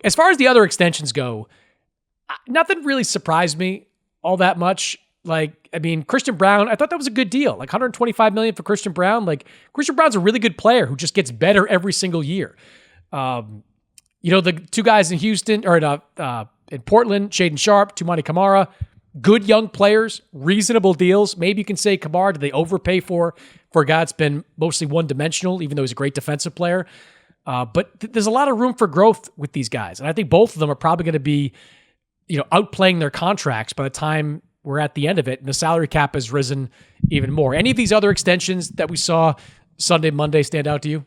As far as the other extensions go, nothing really surprised me all that much. Like, I mean, Christian Braun, I thought that was a good deal. Like $125 million for Christian Braun. Like, Christian Braun's a really good player who just gets better every single year. The two guys in Houston or in Portland, Shaden Sharp, Tumani Kamara, good young players, reasonable deals. Maybe you can say Kamara, did they overpay for a guy that's been mostly one-dimensional, even though he's a great defensive player? But there's a lot of room for growth with these guys. And I think both of them are probably going to be, outplaying their contracts by the time we're at the end of it. And the salary cap has risen even more. Any of these other extensions that we saw Sunday, Monday stand out to you?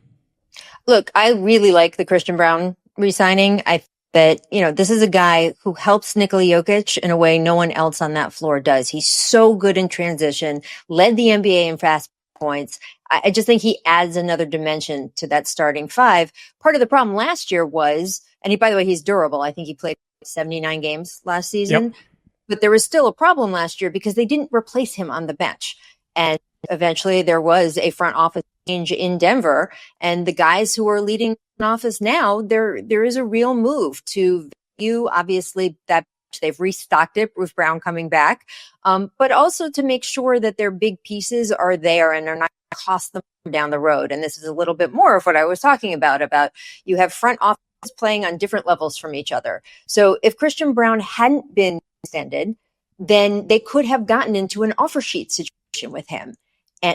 Look, I really like the Christian Braun re-signing. I think that, this is a guy who helps Nikola Jokic in a way no one else on that floor does. He's so good in transition, led the NBA in fast points. I just think he adds another dimension to that starting five. Part of the problem last year was, and by the way, he's durable. I think he played 79 games last season, yep. But there was still a problem last year because they didn't replace him on the bench. And eventually there was a front office change in Denver, and the guys who are leading the office now, there is a real move to view, obviously, that they've restocked it with Braun coming back, but also to make sure that their big pieces are there and are not going to cost them down the road. And this is a little bit more of what I was talking about you have front office playing on different levels from each other. So if Christian Braun hadn't been extended, then they could have gotten into an offer sheet situation with him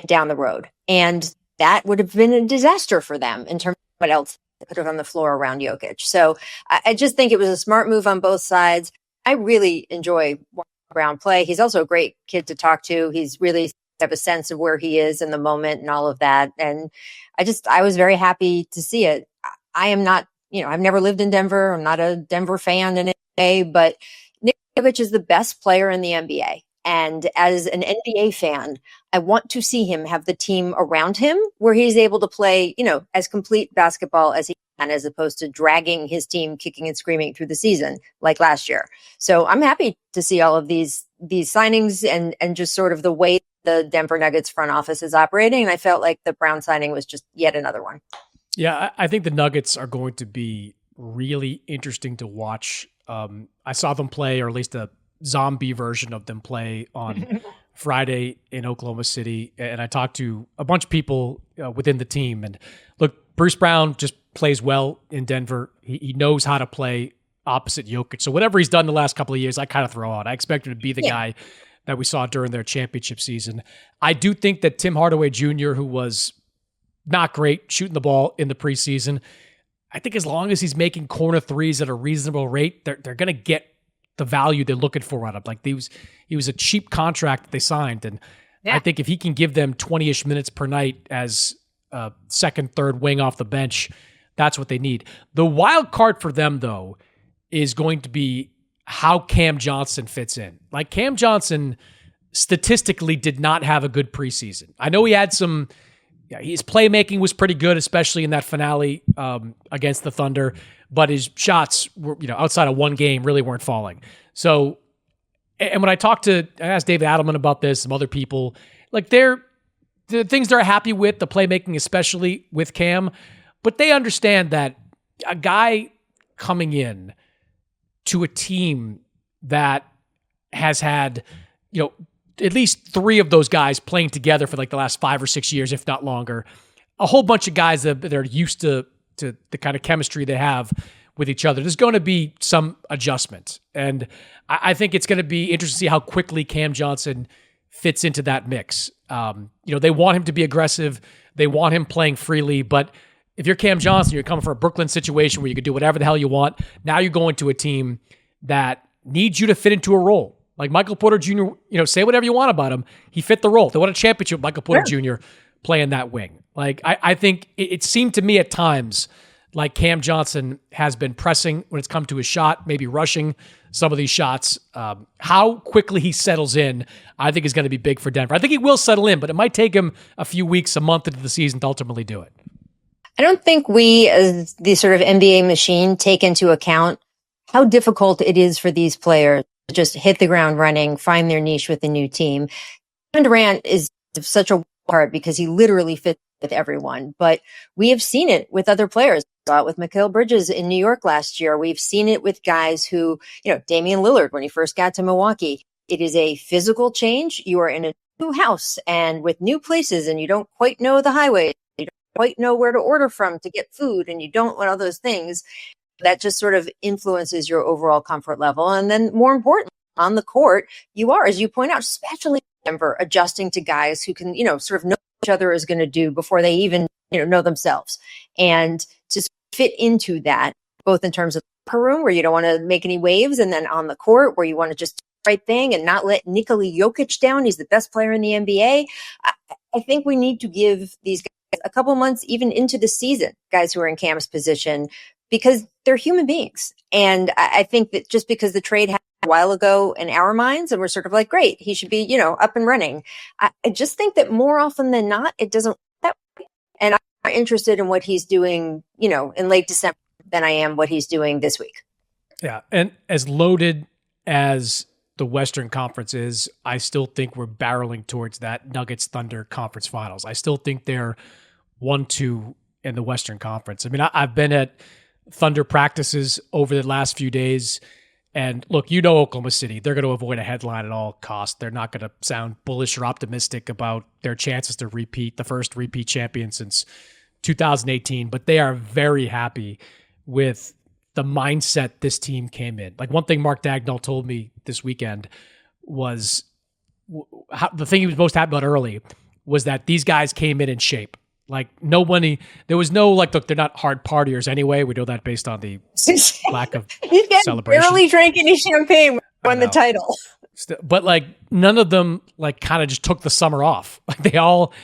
down the road. And that would have been a disaster for them in terms of what else they could have on the floor around Jokic. So I just think it was a smart move on both sides. I really enjoy watching Braun play. He's also a great kid to talk to. He's really have a sense of where he is in the moment and all of that. And I was very happy to see it. I am not, I've never lived in Denver. I'm not a Denver fan in any way, but Nikola Jokic is the best player in the NBA. And as an NBA fan, I want to see him have the team around him where he's able to play, as complete basketball as he can, as opposed to dragging his team kicking and screaming through the season like last year. So I'm happy to see all of these signings and just sort of the way the Denver Nuggets front office is operating. And I felt like the Braun signing was just yet another one. Yeah, I think the Nuggets are going to be really interesting to watch. I saw them play, or at least a zombie version of them play on Friday in Oklahoma City. And I talked to a bunch of people within the team. And look, Bruce Brown just plays well in Denver. He knows how to play opposite Jokic. So whatever he's done the last couple of years, I kind of throw out. I expect him to be the guy that we saw during their championship season. I do think that Tim Hardaway Jr., who was not great shooting the ball in the preseason, I think as long as he's making corner threes at a reasonable rate, they're going to get the value they're looking for out of him. Like he was a cheap contract that they signed. And I think if he can give them 20-ish minutes per night as a second, third wing off the bench, that's what they need. The wild card for them, though, is going to be how Cam Johnson fits in. Like, Cam Johnson statistically did not have a good preseason. I know he had some, his playmaking was pretty good, especially in that finale against the Thunder, but his shots were, outside of one game really weren't falling. So, and when I asked David Adelman about this, some other people, like the things they're happy with, the playmaking, especially with Cam, but they understand that a guy coming in to a team that has had, at least three of those guys playing together for like the last 5 or 6 years, if not longer, a whole bunch of guys that are used to the kind of chemistry they have with each other. There's going to be some adjustment. And I think it's going to be interesting to see how quickly Cam Johnson fits into that mix. They want him to be aggressive. They want him playing freely, but if you're Cam Johnson, you're coming from a Brooklyn situation where you can do whatever the hell you want. Now you're going to a team that needs you to fit into a role. Like Michael Porter Jr., say whatever you want about him. He fit the role. They won a championship with Michael Porter Jr. playing that wing. Like, I think it seemed to me at times like Cam Johnson has been pressing when it's come to his shot, maybe rushing some of these shots. How quickly he settles in, I think is going to be big for Denver. I think he will settle in, but it might take him a few weeks, a month into the season to ultimately do it. I don't think we, as the sort of NBA machine, take into account how difficult it is for these players to just hit the ground running, find their niche with a new team. Kevin Durant is such a part because he literally fits with everyone, but we have seen it with other players. We saw it with Mikal Bridges in New York last year. We've seen it with guys who, Damian Lillard, when he first got to Milwaukee, it is a physical change. You are in a new house and with new places, and you don't quite know the highway. You don't quite know where to order from to get food, and you don't want all those things. That just sort of influences your overall comfort level. And then more importantly, on the court, you are, as you point out, especially in Denver, adjusting to guys who can, sort of know what each other is going to do before they even, know themselves. And to fit into that, both in terms of the locker room where you don't want to make any waves, and then on the court where you want to just do the right thing and not let Nikola Jokic down. He's the best player in the NBA. I think we need to give these guys a couple months, even into the season, guys who are in Cam's position, because they're human beings. And I think that just because the trade happened a while ago in our minds, and we're sort of like, great, he should be, up and running. I just think that more often than not, it doesn't work that way. And I'm more interested in what he's doing, in late December than I am what he's doing this week. Yeah. And as loaded as the Western Conference is, I still think we're barreling towards that Nuggets Thunder conference finals. I still think they're 1-2 in the Western Conference. I mean, I've been at Thunder practices over the last few days. And look, Oklahoma City, they're going to avoid a headline at all costs. They're not going to sound bullish or optimistic about their chances to repeat, the first repeat champion since 2018. But they are very happy with the mindset this team came in. Like, one thing Mark Dagnall told me this weekend was the thing he was most happy about early was that these guys came in shape. Like, nobody, there was no, like, look, they're not hard partiers anyway. We know that based on the lack of celebration. Barely drank any champagne when he won the title. But, like, none of them, like, kind of just took the summer off. Like, they all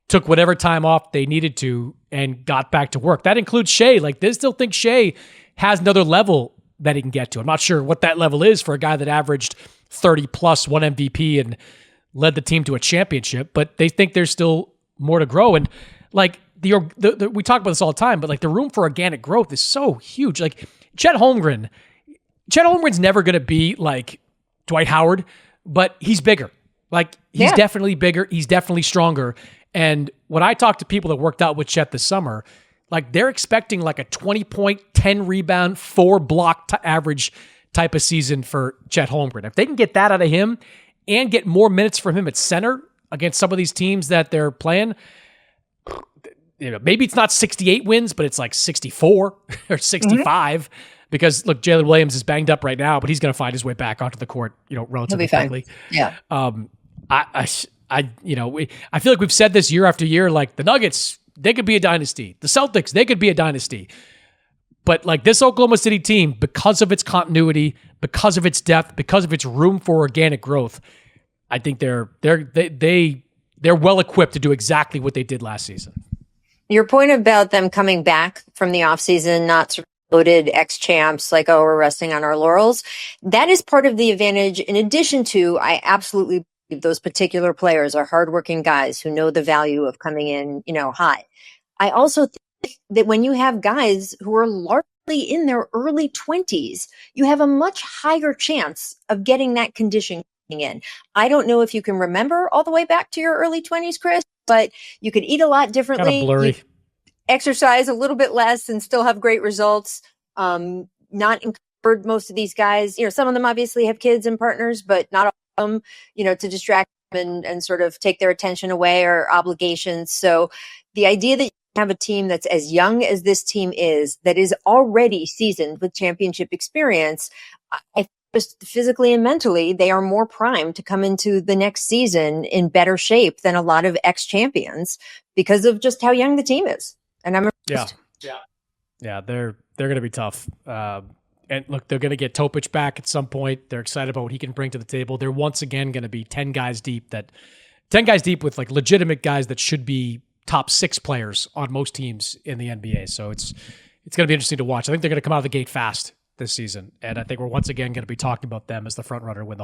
took whatever time off they needed to and got back to work. That includes Shea. Like, they still think Shea has another level that he can get to. I'm not sure what that level is for a guy that averaged 30 plus, won MVP, and led the team to a championship, but they think there's still more to grow. And like we talk about this all the time, but like the room for organic growth is so huge. Like Chet Holmgren's never going to be like Dwight Howard, but he's bigger. Like he's definitely bigger. He's definitely stronger. And when I talk to people that worked out with Chet this summer, like they're expecting like a 20 point, 10 rebound, 4 block average type of season for Chet Holmgren. If they can get that out of him and get more minutes from him at center against some of these teams that they're playing, maybe it's not 68 wins, but it's like 64 or 65 because look, Jalen Williams is banged up right now, but he's going to find his way back onto the court, relatively quickly. Yeah. I feel like we've said this year after year, like the Nuggets, they could be a dynasty. The Celtics, they could be a dynasty. But like this Oklahoma City team, because of its continuity, because of its depth, because of its room for organic growth, I think they're well equipped to do exactly what they did last season. Your point about them coming back from the offseason, not sort of loaded ex-champs, like, oh, we're resting on our laurels, that is part of the advantage. In addition to, I absolutely believe those particular players are hardworking guys who know the value of coming in, high. I also think that when you have guys who are largely in their early 20s, you have a much higher chance of getting that condition in. I don't know if you can remember all the way back to your early 20s, Chris, but you could eat a lot differently. Kind of blurry. Exercise a little bit less and still have great results. Not encumbered, most of these guys. Some of them obviously have kids and partners, but not all of them, to distract them and sort of take their attention away or obligations. So the idea that you have a team that's as young as this team is, that is already seasoned with championship experience, I just physically and mentally, they are more primed to come into the next season in better shape than a lot of ex-champions because of just how young the team is. And I'm impressed. Yeah, they're going to be tough. And look, they're going to get Topic back at some point. They're excited about what he can bring to the table. They're once again going to be 10 guys deep with like legitimate guys that should be top 6 players on most teams in the NBA. So it's going to be interesting to watch. I think they're going to come out of the gate fast this season. And I think we're once again going to be talking about them as the front runner to win the whole